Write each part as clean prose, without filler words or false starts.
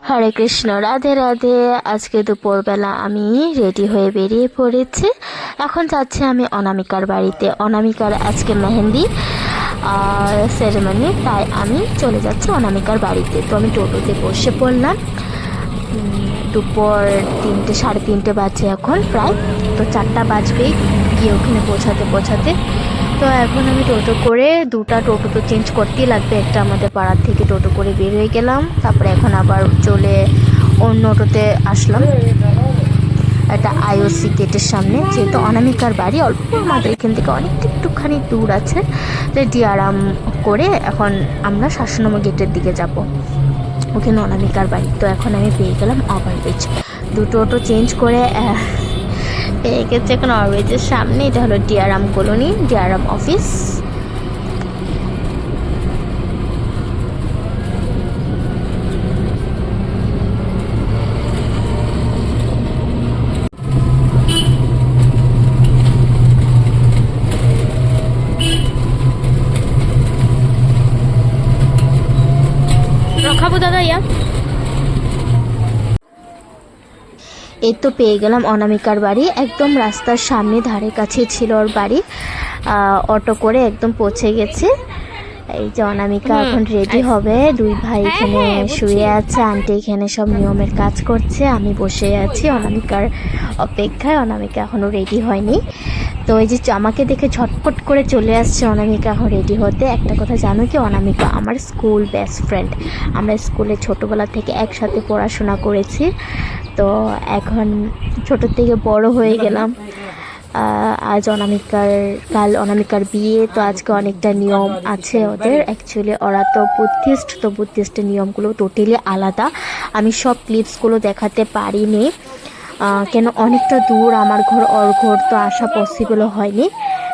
হরে কৃষ্ণ, রাধে রাধে। আজকে দুপুরবেলা আমি রেডি হয়ে বেরিয়ে পড়েছি। এখন যাচ্ছি আমি অনামিকার বাড়িতে। অনামিকার আজকে মেহেন্দি সেরেমনি, তাই আমি চলে যাচ্ছি অনামিকার বাড়িতে। তো আমি টোটোতে বসে পড়লাম। দুপুর 3টে, 3:30 বাজে এখন প্রায়। তো 4টা বাজবেই গিয়ে ওখানে পৌঁছাতে। তো এখন আমি টোটো করে, 2টা টোটো তো চেঞ্জ করতেই লাগবে। একটা আমাদের পাড়ার থেকে টোটো করে বের হয়ে গেলাম, তারপরে এখন আবার চলে অন্য টোতে আসলাম। একটা আইওসি গেটের সামনে, যেহেতু অনামিকার বাড়ি অল্প আমাদের এখান থেকে অনেকটা একটুখানি দূর আছে, রেডি আরাম করে এখন আমরা 7 নম্বর গেটের দিকে যাব, ওখানে অনামিকার বাড়ি। তো এখন আমি পেয়ে গেলাম ওভারব্রিজ। 2টো অটো চেঞ্জ করে পেয়ে গেছে এখন ওভারব্রিজের সামনে। এটা হলো ডিআরএম কলোনি, ডিআরএম অফিস। রখাবো দাদা ইয়া। এই তো পেয়ে গেলাম অনামিকার বাড়ি, একদম রাস্তার সামনে ধারে কাছে ছিল ওর বাড়ি। অটো করে একদম পৌঁছে গেছে। এই যে অনামিকা এখন রেডি হবে। 2 ভাই এখানে শুয়ে আছে, আন্টি এখানে সব নিয়মের কাজ করছে, আমি বসে আছি অনামিকার অপেক্ষায়। অনামিকা এখনও রেডি হয়নি। তো এই যে আমাকে দেখে ঝটপট করে চলে আসছে অনামিকা এখন রেডি হতে। একটা কথা জানো কি, অনামিকা আমার স্কুল বেস্ট ফ্রেন্ড। আমরা স্কুলে ছোটোবেলা থেকে একসাথে পড়াশোনা করেছি। তো এখন ছোট থেকে বড় হয়ে গেলাম। আজ কাল অনামিকার বিয়ে। তো আজকে অনেকটা নিয়ম আছে ওদের। অ্যাকচুয়ালি ওরা তো বুদ্ধিস্ট, তো বুদ্ধিস্টের নিয়মগুলো টোটালি আলাদা। আমি সব ক্লিপসগুলো দেখাতে পারিনি, কেন অনেকটা দূর আমার ঘর ওর ঘর, তো আসা পসিবলও হয়নি।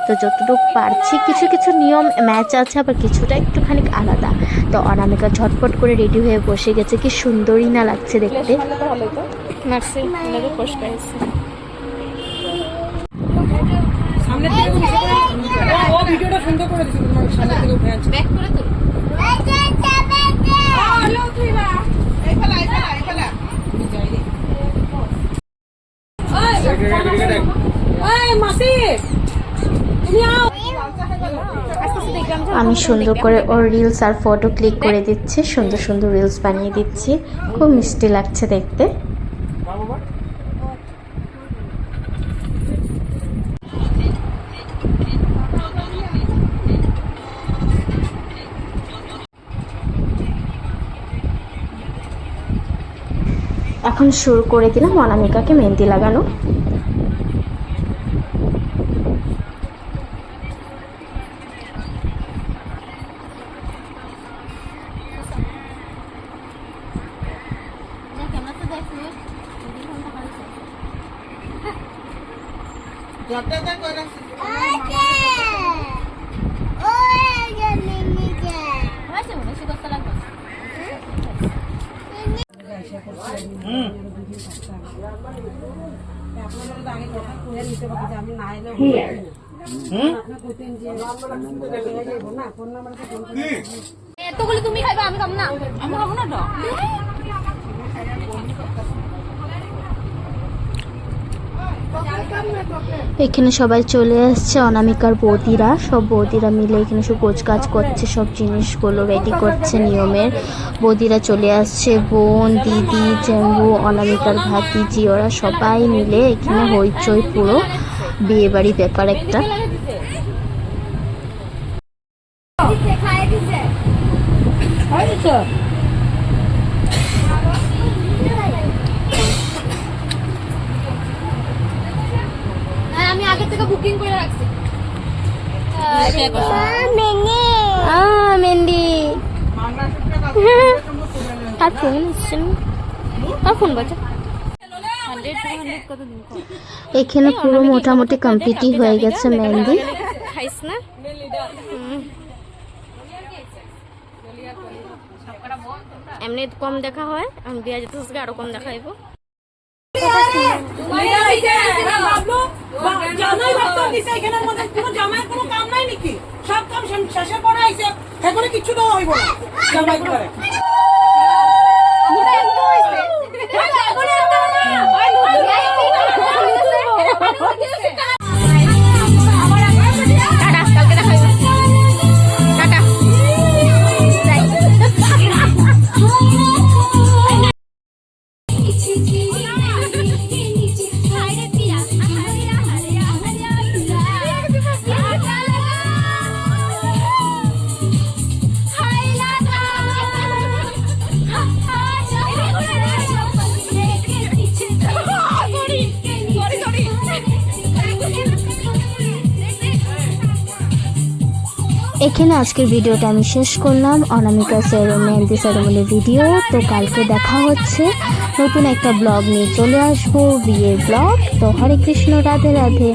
তো যতটুকু পারছি, কিছু কিছু নিয়ম ম্যাচ আছে, আবার কিছুটা একটুখানি আলাদা। তো অনামিকা ঝটপট করে রেডি হয়ে বসে গেছে। কি সুন্দরই না লাগছে দেখতে। আমি সুন্দর করে ওর রিলস আর ফটো ক্লিক করে দিচ্ছি, সুন্দর সুন্দর রিলস বানিয়ে দিচ্ছি। খুব মিষ্টি লাগছে দেখতে। এখন শুরু করে দিলাম অনামিকাকে মেহেন্দি লাগানো। এতগুলি তুমি খাইবা, আমি খাবো না। আমি খাবো না তো। এখানে সবাই চলে আসছে, অনামিকার বৌদিরা, সব বৌদিরা মিলে এখানে সব গোছগাছ করছে, সব জিনিসগুলো রেডি করছে নিয়মের। বৌদিরা চলে আসছে, বোন, দিদি, জেম্বু, অনামিকার ভাতিজি, ওরা সবাই মিলে এখানে হইচই, পুরো বিয়ে বাড়ি ব্যাপার একটা। আমি আগে থেকে বুকিং করে রাখছি। মেহেন্দি আর ফোন আসছেন, আর ফোন বাজে। এখানে পুরো মোটামুটি কমপ্লিটই হয়ে গেছে মেহেন্দি। খাইস না? এমনি কম দেখা হয়, আমি বিয়া যেতে আরো কম দেখাইব। কিছু দেওয়া হইব না। এখানে আজকের ভিডিওটা আমি শেষ করলাম, অনামিকা মেহেন্দি সেরেমনির ভিডিও। তো কালকে দেখা হচ্ছে নতুন একটা ব্লগ নিয়ে চলে আসবো, বিয়ের ব্লগ। তো হরে কৃষ্ণ, রাধে রাধে।